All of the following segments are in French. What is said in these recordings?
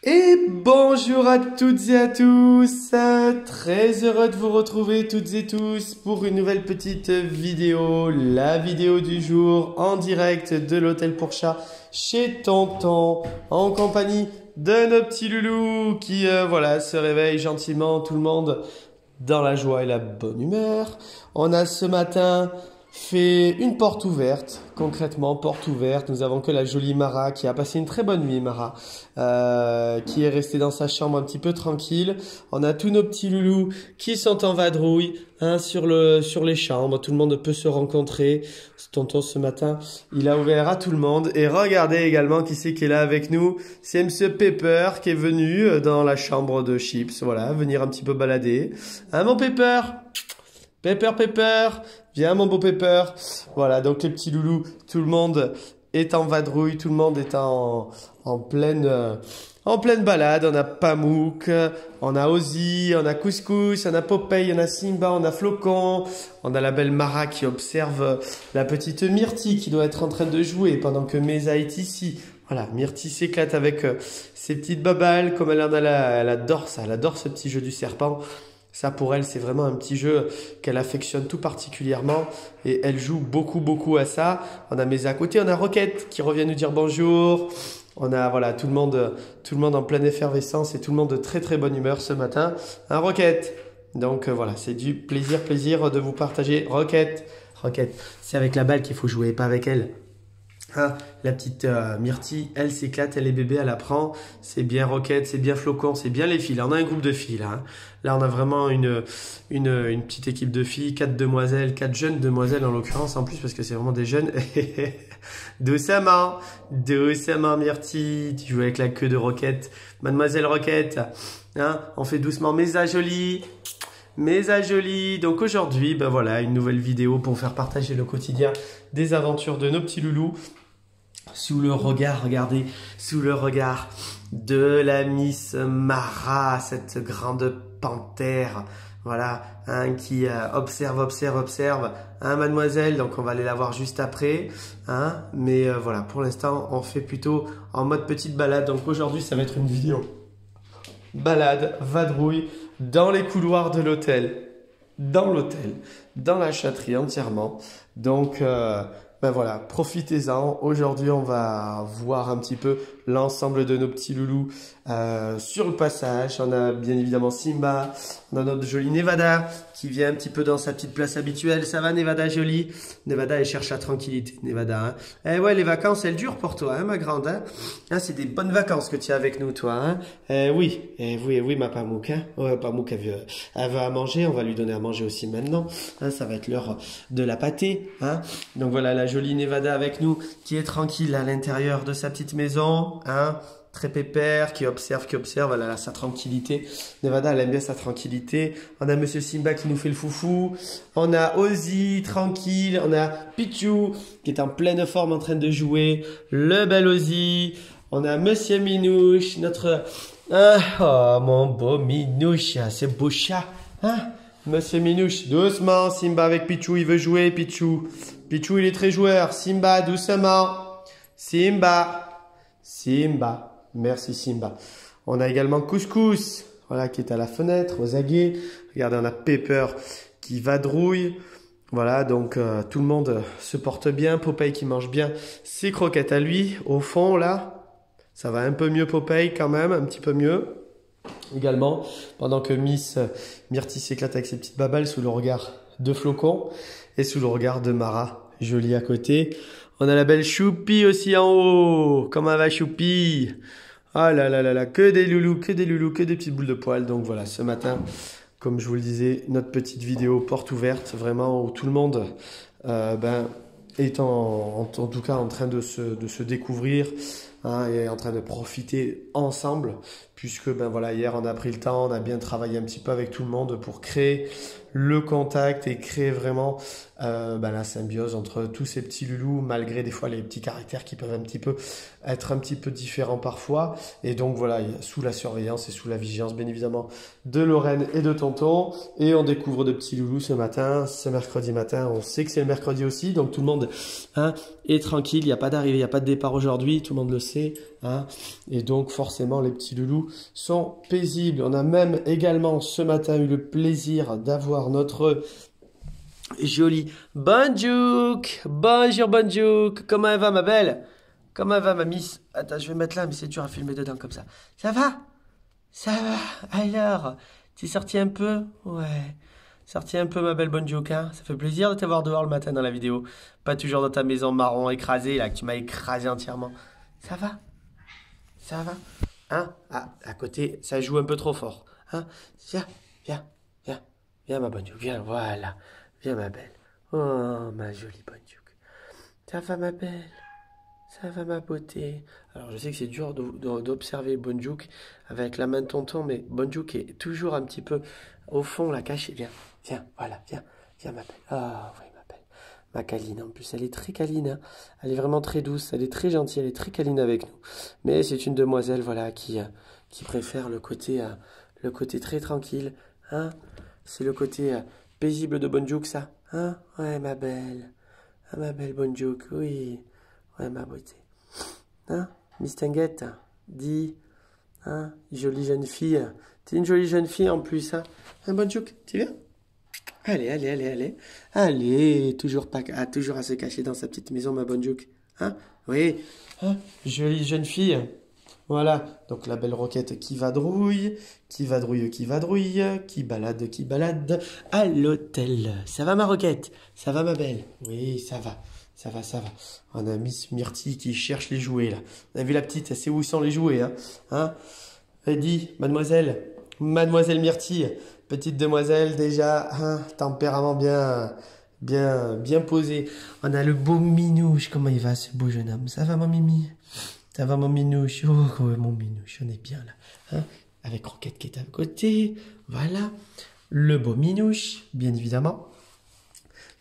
Et bonjour à toutes et à tous, très heureux de vous retrouver toutes et tous pour une nouvelle petite vidéo, la vidéo du jour en direct de l'hôtel pour chat chez Tonton, en compagnie de nos petits loulous qui voilà, se réveillent gentiment, tout le monde dans la joie et la bonne humeur. On a ce matin fait une porte ouverte, concrètement porte ouverte. Nous avons que la jolie Mara qui a passé une très bonne nuit, Mara, qui est restée dans sa chambre un petit peu tranquille. On a tous nos petits loulous qui sont en vadrouille sur les chambres. Tout le monde peut se rencontrer. Tonton ce matin, il a ouvert à tout le monde. Et regardez également qui c'est qui est là avec nous. C'est Monsieur Pepper qui est venu dans la chambre de Chips. Voilà, venir un petit peu balader. Hein, mon Pepper? Pepper, viens mon beau Pepper. Voilà, donc les petits loulous, tout le monde est en vadrouille, tout le monde est en pleine balade. On a Pamouk, on a Ozzy, on a Couscous, on a Popeye, on a Simba, on a Flocon, on a la belle Mara qui observe la petite Myrtille qui doit être en train de jouer pendant que Mesa est ici. Voilà, Myrtille s'éclate avec ses petites babales, comme elle adore ça, elle adore ce petit jeu du serpent. Ça, pour elle, c'est vraiment un petit jeu qu'elle affectionne tout particulièrement et elle joue beaucoup à ça. On a Mesa à côté, on a Roquette qui revient nous dire bonjour. On a voilà tout le monde en pleine effervescence et tout le monde de très bonne humeur ce matin. Un Roquette. Donc voilà, c'est du plaisir de vous partager. Roquette, c'est avec la balle qu'il faut jouer, pas avec elle. Hein, la petite Myrtille, elle s'éclate, elle est bébé, elle apprend. C'est bien Roquette, c'est bien Flocon, c'est bien les filles. Là, on a un groupe de filles. Là, hein. Là on a vraiment une petite équipe de filles, 4 demoiselles, 4 jeunes demoiselles en l'occurrence en plus parce que c'est vraiment des jeunes. Doucement Myrtille, tu joues avec la queue de Roquette. Mademoiselle Roquette, hein, on fait doucement Mesa jolie. Donc aujourd'hui, ben voilà, une nouvelle vidéo pour faire partager le quotidien des aventures de nos petits loulous. Sous le regard, regardez, sous le regard de la Miss Mara, cette grande panthère, voilà, hein, qui observe, hein, mademoiselle, donc on va aller la voir juste après, hein, mais voilà, pour l'instant, on fait plutôt en mode petite balade, donc aujourd'hui, ça va être une vidéo balade, vadrouille, dans les couloirs de l'hôtel, dans la chatterie entièrement, donc ben voilà, profitez-en. Aujourd'hui, on va voir un petit peu l'ensemble de nos petits loulous sur le passage. On a bien évidemment Simba, on a notre jolie Nevada qui vient un petit peu dans sa petite place habituelle. Ça va Nevada jolie? Nevada, elle cherche la tranquillité, Nevada. Hein. Eh ouais, les vacances, elles durent pour toi, hein, ma grande. Hein. Hein, c'est des bonnes vacances que tu as avec nous, toi. Hein. Oui, ma Pamouk. Hein. Ouais, Pamouk, elle veut à manger. On va lui donner à manger aussi maintenant. Hein, ça va être l'heure de la pâtée. Hein. Donc voilà, la jolie Nevada avec nous qui est tranquille à l'intérieur de sa petite maison. Hein. Très pépère, qui observe, elle a sa tranquillité. Nevada, elle aime bien sa tranquillité. On a Monsieur Simba qui nous fait le foufou. On a Ozzy, tranquille. On a Pichou, qui est en pleine forme en train de jouer. Le bel Ozzy. On a Monsieur Minouche, notre... oh, mon beau Minouche, c'est beau chat. Hein? Monsieur Minouche, doucement. Simba avec Pichou, il veut jouer, Pichou. Pichou, il est très joueur. Simba, doucement. Simba. Merci Simba. On a également Couscous, voilà, qui est à la fenêtre, aux aguets. Regardez, on a Pepper qui vadrouille. Voilà, donc tout le monde se porte bien. Popeye qui mange bien ses croquettes à lui. Au fond, là, ça va un peu mieux Popeye quand même, un petit peu mieux. Également, pendant que Miss Myrtille s'éclate avec ses petites babales sous le regard de Flocon et sous le regard de Mara, jolie à côté. On a la belle Choupi aussi en haut. Comment va Choupi? Ah là, que des loulous, que des petites boules de poils. Donc voilà, ce matin, comme je vous le disais, notre petite vidéo porte ouverte, vraiment où tout le monde est en tout cas en train de se découvrir, hein, et en train de profiter ensemble, puisque ben voilà, hier on a pris le temps, on a bien travaillé un petit peu avec tout le monde pour créer le contact et créer vraiment la symbiose entre tous ces petits loulous, malgré des fois les petits caractères qui peuvent être un petit peu différents parfois. Et donc voilà, sous la surveillance et sous la vigilance bien évidemment de Lorraine et de Tonton. Et on découvre de petits loulous ce matin, ce mercredi matin. On sait que c'est le mercredi aussi, donc tout le monde est tranquille, il n'y a pas d'arrivée, il n'y a pas de départ aujourd'hui, tout le monde le sait. côté, hein, et donc forcément les petits loulous sont paisibles. On a même également ce matin eu le plaisir d'avoir notre joli Bonjouk. Bonjour Bonjouk, comment elle va ma belle? Comment elle va ma miss? Attends, je vais mettre là, mais c'est dur à filmer dedans comme ça. Ça va? Ça va? Alors, t'es sorti un peu? Ouais. Sorti un peu ma belle Bonjouk, hein? Ça fait plaisir de te voir dehors le matin dans la vidéo. Pas toujours dans ta maison marron écrasée, là, que tu m'as écrasé entièrement. Ça va? Ça va? Hein? Ah, à côté, ça joue un peu trop fort. Hein? Viens, viens, viens. Viens ma Bonjouk, viens, voilà. Viens ma belle. Oh, ma jolie Bonjouk. Ça va ma belle? Ça va ma beauté. Alors je sais que c'est dur d'observer Bonjouk avec la main de tonton, mais Bonjouk est toujours un petit peu au fond, là, caché. Viens, viens, voilà, viens, viens ma belle. Ah oui ma belle. Ma câline, en plus elle est très câline, hein. Elle est vraiment très douce, elle est très gentille, elle est très câline avec nous. Mais c'est une demoiselle, voilà, qui préfère le côté très tranquille, hein. C'est le côté paisible de Bonjouk, ça, hein. Ouais ma belle. Ah ma belle Bonjouk, oui. Ouais, ma beauté. Hein, Miss Tinguette, dis, hein, jolie jeune fille. T'es une jolie jeune fille en plus, hein. Hein, Bonjouk, tu viens? Allez, allez, allez, allez. Allez, toujours à se cacher dans sa petite maison, ma Bonjouk. Hein? Oui, hein, jolie jeune fille. Voilà, donc la belle roquette qui vadrouille, qui vadrouille, qui vadrouille, qui balade à l'hôtel. Ça va ma roquette? Ça va ma belle? Oui, ça va. Ça va, ça va. On a Miss Myrtille qui cherche les jouets, là. On a vu la petite, elle sait où sont les jouets, hein. Hein? Elle dit, mademoiselle Myrtille, petite demoiselle déjà, hein, tempérament bien posé. On a le beau Minouche, comment il va ce beau jeune homme? Ça va mon Mimi? Ça va mon Minouche? Oh, mon Minouche, on est bien là. Hein? Avec Roquette qui est à côté, voilà. Le beau Minouche, bien évidemment.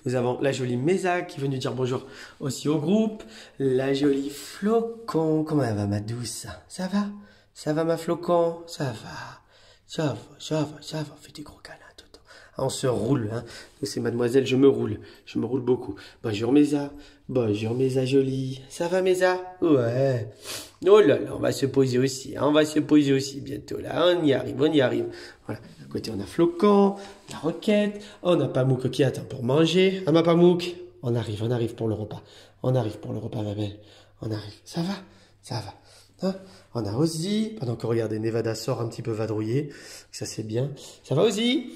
Nous avons la jolie Mesa qui est venue dire bonjour aussi au groupe. La jolie Flocon. Comment elle va ma douce? Ça va? Ça va ma Flocon? Ça va. Ça va, ça va, ça va. On fait des gros câlins tout le temps. On se roule, hein. Nous c'est mademoiselle, je me roule. Je me roule beaucoup. Bonjour Mesa. Bonjour Mesa jolie. Ça va Mesa? Ouais. Oh là là, on va se poser aussi. Hein. On va se poser aussi bientôt là. On y arrive, on y arrive. Voilà. À côté, on a Flocon, la Roquette. On a Pamouk qui attend pour manger. Ah, ma Pamouk. On arrive pour le repas. On arrive pour le repas, ma belle. On arrive. Ça va? Ça va. Hein? On a Ozzy. Pendant que, regardez, Nevada sort un petit peu vadrouillé. Ça, c'est bien. Ça va, Ozzy?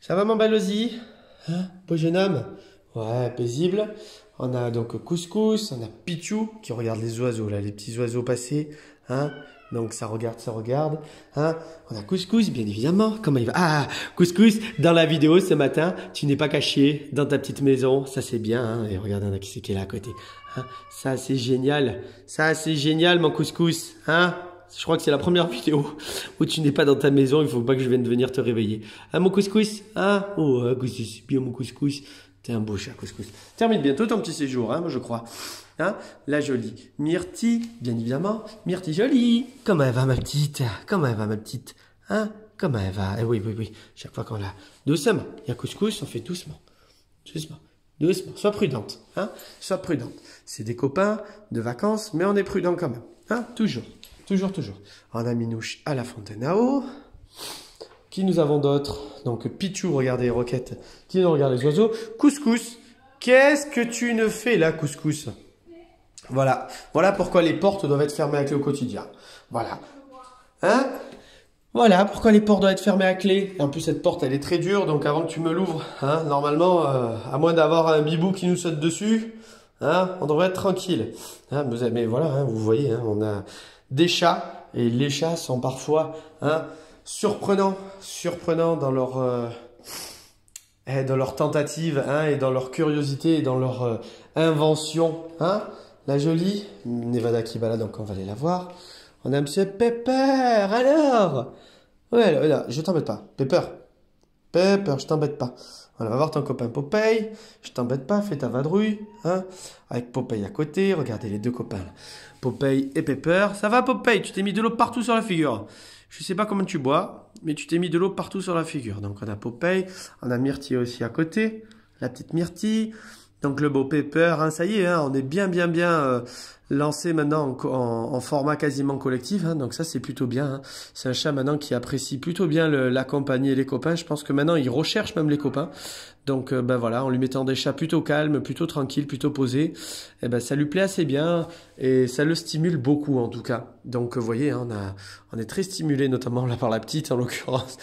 Ça va, mon bel Ozzy? Hein? Beau jeune homme? Ouais, paisible. On a donc Couscous. On a Pichou qui regarde les oiseaux, là, les petits oiseaux passés. Hein? Donc ça regarde, hein. On a Couscous, bien évidemment. Comment il va? Ah, Couscous, dans la vidéo ce matin, tu n'es pas caché dans ta petite maison. Ça c'est bien, hein. Et regarde, on a qui c'est qui est là à côté. Hein? Ça c'est génial. Ça c'est génial, mon Couscous. Hein? Je crois que c'est la première vidéo où tu n'es pas dans ta maison. Il ne faut pas que je vienne venir te réveiller. Hein, mon Couscous? Hein? Oh, Couscous, bien mon Couscous. T'es un beau chat, Couscous. Termine bientôt ton petit séjour, hein, moi je crois. Hein? La jolie Myrtille, bien évidemment. Myrtille jolie. Comment elle va ma petite? Comment elle va ma petite? Hein? Comment elle va? Eh oui, oui, oui. Chaque fois qu'on l'a. Doucement. Il y a Couscous, on fait doucement. Doucement. Doucement. Sois prudente. Hein? Sois prudente. C'est des copains de vacances, mais on est prudent quand même. Hein? Toujours. Toujours, toujours. On a Minouche à la fontaine à eau. Qui nous avons d'autres? Donc Pichou, regardez Roquette, qui nous regarde les oiseaux. Couscous, qu'est-ce que tu ne fais là, Couscous? Voilà. Voilà pourquoi les portes doivent être fermées à clé au quotidien. Voilà. Hein? Voilà pourquoi les portes doivent être fermées à clé. Et en plus, cette porte, elle est très dure, donc avant que tu me l'ouvres, hein, normalement, à moins d'avoir un bibou qui nous saute dessus, hein, on devrait être tranquille. Hein, mais voilà, hein, vous voyez, hein, on a des chats, et les chats sont parfois... Hein, surprenant dans leur tentative, hein, et dans leur curiosité et dans leur invention, hein. La jolie Nevada qui balade, donc on va aller la voir. On a Monsieur Pepper, alors? Ouais, là, je t'embête pas. Pepper, je t'embête pas. On va voir ton copain Popeye. Je t'embête pas, fais ta vadrouille, hein. Avec Popeye à côté, regardez les deux copains là. Popeye et Pepper. Ça va Popeye? Tu t'es mis de l'eau partout sur la figure. Je sais pas comment tu bois, mais tu t'es mis de l'eau partout sur la figure. Donc on a Popeye, on a Myrtille aussi à côté, la petite Myrtille. Donc le beau Pepper, hein, ça y est, hein, on est bien lancé maintenant en format quasiment collectif, hein, donc ça c'est plutôt bien. Hein. C'est un chat maintenant qui apprécie plutôt bien la compagnie et les copains. Je pense que maintenant il recherche même les copains. Donc ben voilà, en lui mettant des chats plutôt calmes, plutôt tranquilles, plutôt posés, eh ben ça lui plaît assez bien et ça le stimule beaucoup en tout cas. Donc vous voyez, hein, on est très stimulé, notamment là par la petite en l'occurrence.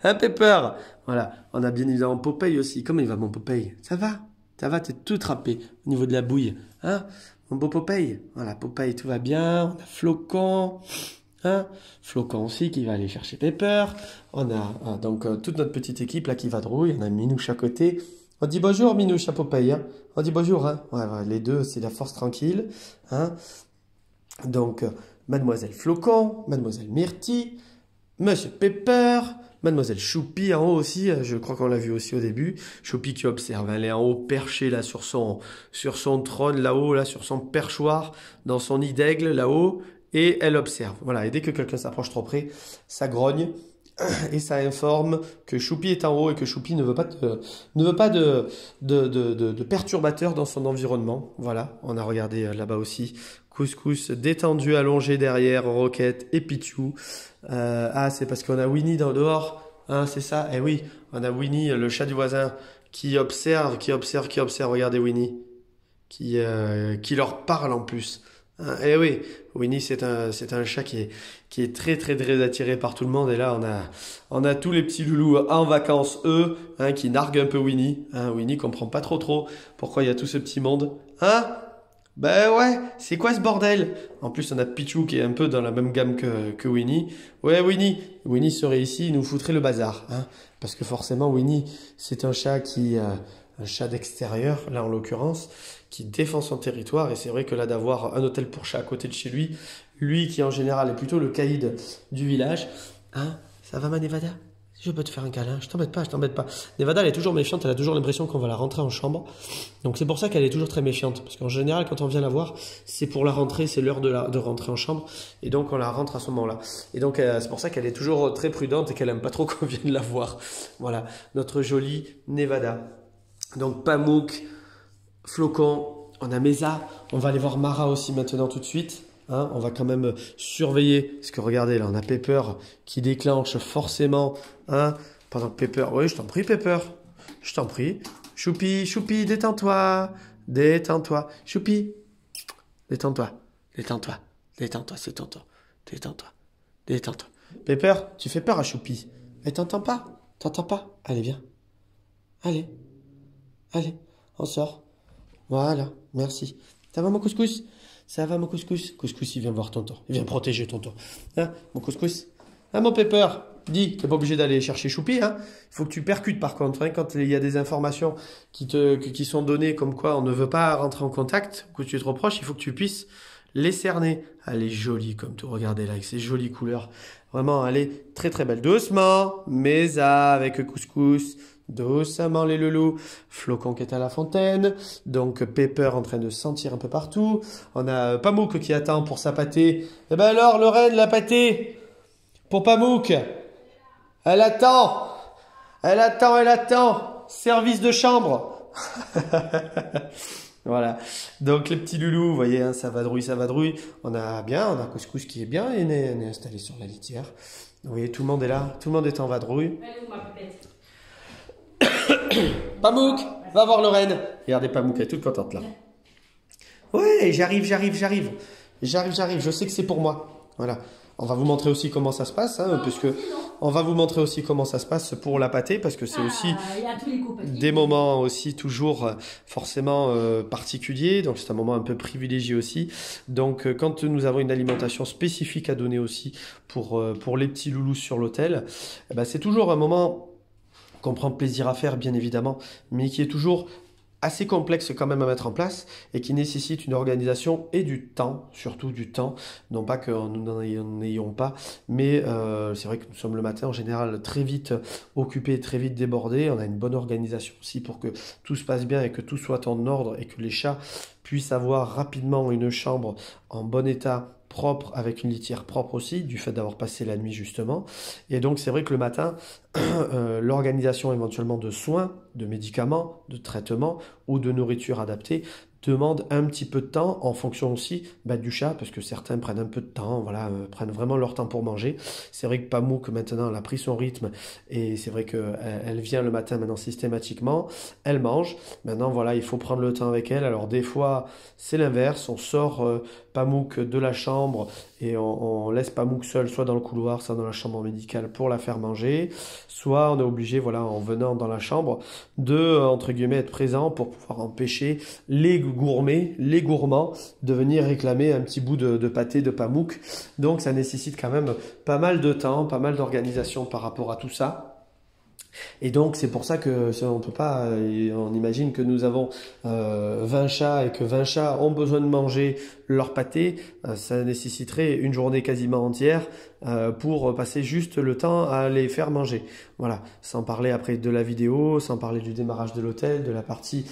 Un Pepper. Voilà, on a bien évidemment Popeye aussi. Comment il va mon Popeye? Ça va? Ça va, t'es tout trempé au niveau de la bouille. Hein? Mon beau Popeye. Voilà, Popeye, tout va bien. On a Flocon. Hein? Flocon aussi qui va aller chercher Pepper. On a donc toute notre petite équipe là qui vadrouille. On a Minouche à côté. On dit bonjour Minouche à Popeye. Hein? On dit bonjour. Hein? Ouais, les deux, c'est la force tranquille. Hein? Donc, Mademoiselle Flocon, Mademoiselle Myrtille, Monsieur Pepper, Mademoiselle Choupi en haut aussi, je crois qu'on l'a vu aussi au début. Choupi qui observe, elle est en haut perchée là sur son trône là-haut, là sur son perchoir, dans son nid d'aigle là-haut, et elle observe. Voilà, et dès que quelqu'un s'approche trop près, ça grogne et ça informe que Choupi est en haut et que Choupi ne veut pas de perturbateurs dans son environnement. Voilà, on a regardé là-bas aussi. Couscous détendu, allongé derrière, Roquette et Pichou. Ah, c'est parce qu'on a Winnie dans dehors, hein, c'est ça? Eh oui, on a Winnie, le chat du voisin, qui observe. Regardez Winnie, qui leur parle en plus. Hein, eh oui, Winnie, c'est un chat qui est très très très attiré par tout le monde. Et là, on a tous les petits loulous en vacances, eux, hein, qui narguent un peu Winnie. Hein, Winnie comprend pas trop pourquoi il y a tout ce petit monde. Hein? Ben ouais, c'est quoi ce bordel? En plus, on a Pichou qui est un peu dans la même gamme que Winnie. Ouais, Winnie serait ici, il nous foutrait le bazar. Hein, parce que forcément, Winnie, c'est un chat un chat d'extérieur, là en l'occurrence, qui défend son territoire. Et c'est vrai que là, d'avoir un hôtel pour chat à côté de chez lui, lui qui en général est plutôt le caïd du village. Hein, ça va ma Nevada? Je peux te faire un câlin, je t'embête pas. Nevada, elle est toujours méfiante, elle a toujours l'impression qu'on va la rentrer en chambre. Donc c'est pour ça qu'elle est toujours très méfiante. Parce qu'en général, quand on vient la voir, c'est pour la rentrée, c'est l'heure de rentrer en chambre. Et donc on la rentre à ce moment-là. Et donc c'est pour ça qu'elle est toujours très prudente et qu'elle aime pas trop qu'on vienne la voir. Voilà, notre jolie Nevada. Donc Pamouk, Flocon, on a Mesa, on va aller voir Mara aussi maintenant tout de suite. Hein, on va quand même surveiller, parce que regardez, là, on a Pepper qui déclenche forcément, hein, pendant que Pepper... Oui, je t'en prie, Pepper, je t'en prie. Choupi, détends-toi, Choupi, détends-toi, c'est ton tour, détends-toi. Pepper, tu fais peur à Choupi. Elle t'entends pas? Allez, viens. Allez, on sort. Voilà, merci. Ça va, mon couscous? Ça va, mon couscous? Couscous, il vient voir tonton. Il vient protéger tonton. Hein, mon couscous? Hein, mon Pepper? Dis, t'es pas obligé d'aller chercher Choupi, hein? Il faut que tu percutes, par contre, hein, quand il y a des informations qui sont données comme quoi on ne veut pas rentrer en contact, que tu es trop proche, il faut que tu puisses les cerner. Elle est jolie comme tout. Regardez là, avec ses jolies couleurs. Vraiment, elle est très très belle. Doucement, Mesa avec couscous. Doucement les loulous, Flocon qui est à la fontaine, donc Pepper en train de sentir un peu partout, on a Pamouk qui attend pour sa pâtée. Eh ben alors Lorraine, la pâtée pour Pamouk, elle attend, service de chambre. Voilà, donc les petits loulous, vous voyez, hein, ça vadrouille, on a Couscous qui est bien, on est installé sur la litière, vous voyez, tout le monde est là, tout le monde est en vadrouille. Pamouk, va voir Lorraine. Regardez Pamouk, elle est toute contente là. Ouais, j'arrive. Je sais que c'est pour moi. Voilà. On va vous montrer aussi comment ça se passe, hein, puisque on va vous montrer aussi comment ça se passe pour la pâtée, parce que c'est aussi des moments aussi toujours forcément particuliers, donc c'est un moment un peu privilégié aussi. Donc quand nous avons une alimentation spécifique à donner aussi pour les petits loulous sur l'hôtel, eh ben, c'est toujours un moment qu'on prend plaisir à faire, bien évidemment, mais qui est toujours assez complexe quand même à mettre en place et qui nécessite une organisation et du temps, surtout du temps. Non pas que nous n'en ayons pas, mais c'est vrai que nous sommes le matin en général très vite occupés, très vite débordés. On a une bonne organisation aussi pour que tout se passe bien et que tout soit en ordre et que les chats puissent avoir rapidement une chambre en bon état, propre, avec une litière propre aussi, du fait d'avoir passé la nuit justement. Et donc c'est vrai que le matin, l'organisation éventuellement de soins, de médicaments, de traitements ou de nourriture adaptée demande un petit peu de temps en fonction aussi du chat, parce que certains prennent un peu de temps, voilà, prennent vraiment leur temps pour manger. C'est vrai que Pamouk maintenant elle a pris son rythme et c'est vrai qu'elle vient le matin maintenant systématiquement, elle mange. Maintenant voilà, il faut prendre le temps avec elle. Alors des fois c'est l'inverse, on sort Pamouk de la chambre et on laisse Pamouk seul, soit dans le couloir, soit dans la chambre médicale pour la faire manger, soit on est obligé, voilà, en venant dans la chambre, de, entre guillemets, être présent pour pouvoir empêcher les gourmets, les gourmands, de venir réclamer un petit bout de pâté de Pamouk. Donc ça nécessite quand même pas mal de temps, pas mal d'organisation par rapport à tout ça. Et donc c'est pour ça que on peut pas, on imagine que nous avons 20 chats et que 20 chats ont besoin de manger leur pâté, ça nécessiterait une journée quasiment entière pour passer juste le temps à les faire manger. Voilà, sans parler après de la vidéo, sans parler du démarrage de l'hôtel, de la partie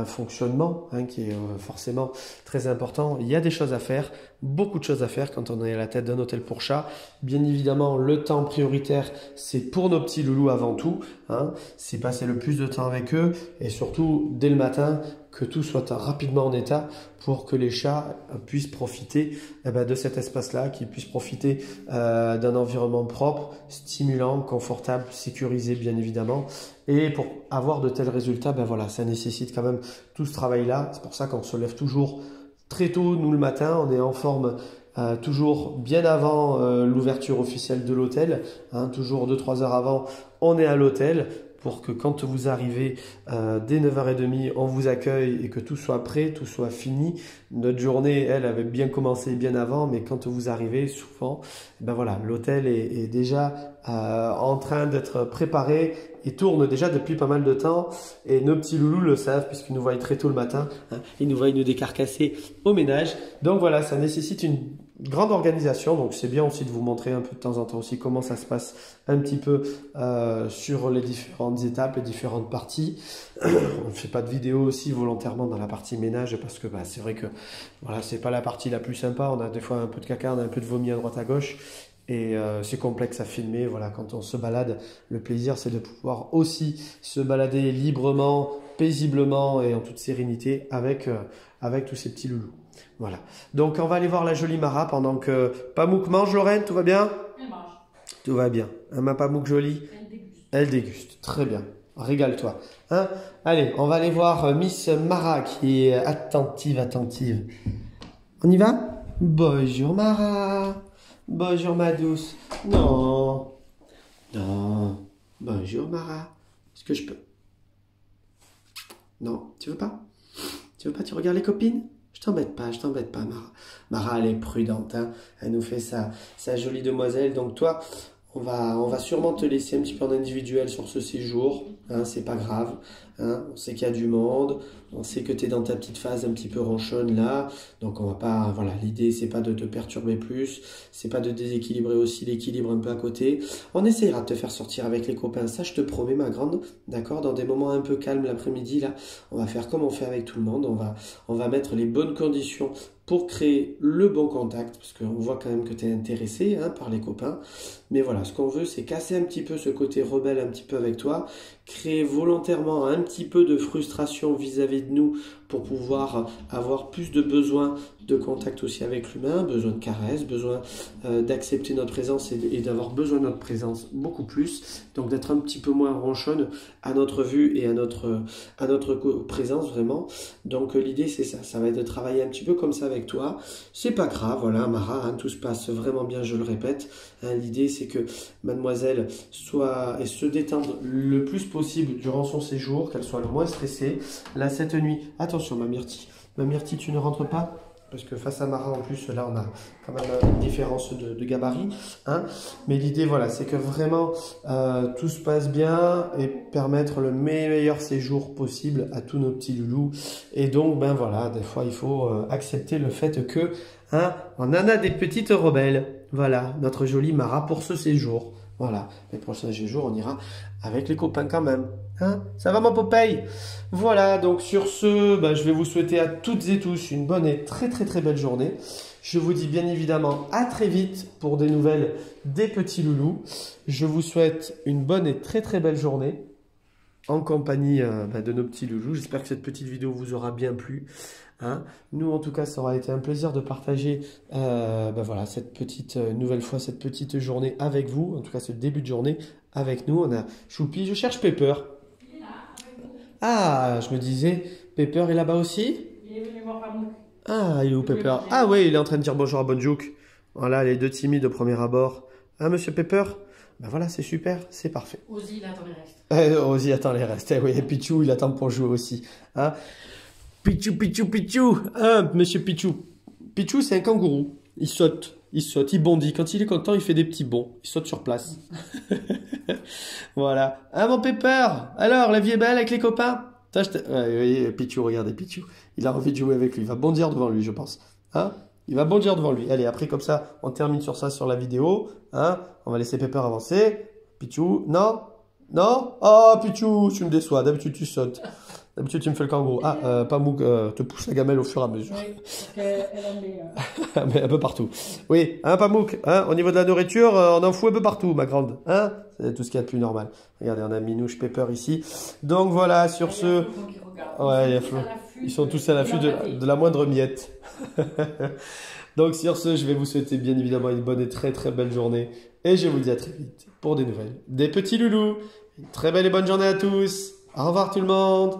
fonctionnement, hein, qui est forcément très important. Il y a des choses à faire, beaucoup de choses à faire quand on est à la tête d'un hôtel pour chats. Bien évidemment, le temps prioritaire, c'est pour nos petits loulous avant tout, hein, c'est passer le plus de temps avec eux et surtout dès le matin, que tout soit rapidement en état pour que les chats puissent profiter de cet espace-là, qu'ils puissent profiter d'un environnement propre, stimulant, confortable, sécurisé bien évidemment. Et pour avoir de tels résultats, voilà, ça nécessite quand même tout ce travail-là. C'est pour ça qu'on se lève toujours très tôt, nous le matin, on est en forme toujours bien avant l'ouverture officielle de l'hôtel, hein, toujours 2-3 heures avant, on est à l'hôtel pour que quand vous arrivez dès 9h30, on vous accueille et que tout soit prêt, tout soit fini. Notre journée, elle avait bien commencé bien avant, mais quand vous arrivez, souvent, voilà, l'hôtel est déjà en train d'être préparé et tourne déjà depuis pas mal de temps. Et nos petits loulous le savent puisqu'ils nous voient très tôt le matin. Hein, ils nous voient nous décarcasser au ménage. Donc voilà, ça nécessite une grande organisation. Donc c'est bien aussi de vous montrer un peu de temps en temps aussi comment ça se passe un petit peu sur les différentes étapes, les différentes parties. On ne fait pas de vidéo aussi volontairement dans la partie ménage parce que c'est vrai que voilà, c'est pas la partie la plus sympa. On a des fois un peu de caca, on a un peu de vomi à droite à gauche. Et c'est complexe à filmer. Voilà, quand on se balade, le plaisir c'est de pouvoir aussi se balader librement, paisiblement et en toute sérénité avec tous ces petits loulous. Voilà. Donc on va aller voir la jolie Mara pendant que Pamouk mange. Lorraine, tout va bien? Elle mange. Tout va bien. Hein, ma Pamouk jolie? Elle déguste. Elle déguste. Très bien. Régale-toi. Hein? Allez, on va aller voir Miss Mara qui est attentive. On y va? Bonjour Mara. Bonjour ma douce. Non. Bonjour Mara. Est-ce que je peux? Non, tu veux pas? Tu veux pas? Tu regardes les copines? Je t'embête pas, Mara. Mara, elle est prudente, hein. Elle nous fait sa jolie demoiselle. Donc toi, on va sûrement te laisser un petit peu en individuel sur ce séjour. Hein, c'est pas grave. Hein, on sait qu'il y a du monde. On sait que tu es dans ta petite phase un petit peu ronchonne là. Donc on va pas. Voilà, l'idée c'est pas de te perturber plus. C'est pas de déséquilibrer aussi l'équilibre un peu à côté. On essaiera de te faire sortir avec les copains. Ça, je te promets, ma grande. D'accord? Dans des moments un peu calmes l'après-midi là, on va faire comme on fait avec tout le monde. On va mettre les bonnes conditions pour créer le bon contact, parce qu'on voit quand même que tu es intéressé par les copains. Mais voilà, ce qu'on veut, c'est casser un petit peu ce côté rebelle un petit peu avec toi, créer volontairement un petit peu de frustration vis-à-vis de nous pour pouvoir avoir plus de besoin de contact aussi avec l'humain, besoin de caresses, besoin d'accepter notre présence et d'avoir besoin de notre présence beaucoup plus, donc d'être un petit peu moins ronchonne à notre vue et à notre présence vraiment. Donc l'idée c'est ça va être de travailler un petit peu comme ça avec toi. C'est pas grave, voilà Mara, tout se passe vraiment bien, je le répète. L'idée c'est que mademoiselle se détende le plus possible durant son séjour, qu'elle soit le moins stressée. Là cette nuit, attention ma Myrtille, tu ne rentres pas? Parce que face à Mara, en plus, là, on a quand même une différence de gabarit. Hein. Mais l'idée, voilà, c'est que vraiment, tout se passe bien et permettre le meilleur séjour possible à tous nos petits loulous. Et donc, voilà, des fois, il faut accepter le fait que, on en a des petites rebelles. Voilà, notre jolie Mara pour ce séjour. Voilà, les prochains jours, on ira avec les copains quand même. Hein, ça va mon Popeye? Voilà, donc sur ce, je vais vous souhaiter à toutes et tous une bonne et très belle journée. Je vous dis bien évidemment à très vite pour des nouvelles des petits loulous. Je vous souhaite une bonne et très belle journée en compagnie de nos petits loulous. J'espère que cette petite vidéo vous aura bien plu. Hein. Nous, en tout cas, ça aura été un plaisir de partager ben voilà, cette petite nouvelle fois, cette petite journée avec vous. En tout cas, ce début de journée avec nous. On a Choupi. Je cherche Pepper. Ah, je me disais, Pepper est là-bas aussi? Il est venu voir Pamouk. Ah, il est où Pepper? Ah oui, il est en train de dire bonjour à Bonjouk. Voilà, les deux timides au premier abord. Ah, monsieur Pepper? Ben voilà, c'est super, c'est parfait. Ozzy, il attend les restes. Ozzy attend les restes. Eh oui, et Pichou, il attend pour jouer aussi. Hein? Pichou, Pichou, Pichou. Hein, monsieur Pichou. Pichou, c'est un kangourou. Il saute, il bondit. Quand il est content, il fait des petits bonds. Il saute sur place. Voilà. Ah, mon Pepper. Alors, la vie est belle avec les copains? Ouais, Pichou, regardez, Pichou. Il a envie de jouer avec lui. Il va bondir devant lui, je pense. Hein? Il va bondir devant lui. Allez, après, comme ça, on termine sur ça, sur la vidéo. Hein? On va laisser Pepper avancer. Pichou, non? Non? Oh, Pichou, tu me déçois. D'habitude, tu sautes. D'habitude, tu me fais le kangourou. Ah, Pamouk te pousse la gamelle au fur et à mesure. Oui, parce qu'elle en met... Mais un peu partout. Oui, hein, Pamouk, hein, au niveau de la nourriture, on en fout un peu partout, ma grande. Hein? C'est tout ce qu'il y a de plus normal. Regardez, on a Minouche Pepper ici. Donc voilà, sur ce... Ouais, il y a Flo. Ils sont tous à l'affût de la moindre miette. Donc sur ce, je vais vous souhaiter bien évidemment une bonne et très très belle journée. Et je vous dis à très vite pour des nouvelles. Des petits loulous. Une très belle et bonne journée à tous. Au revoir tout le monde.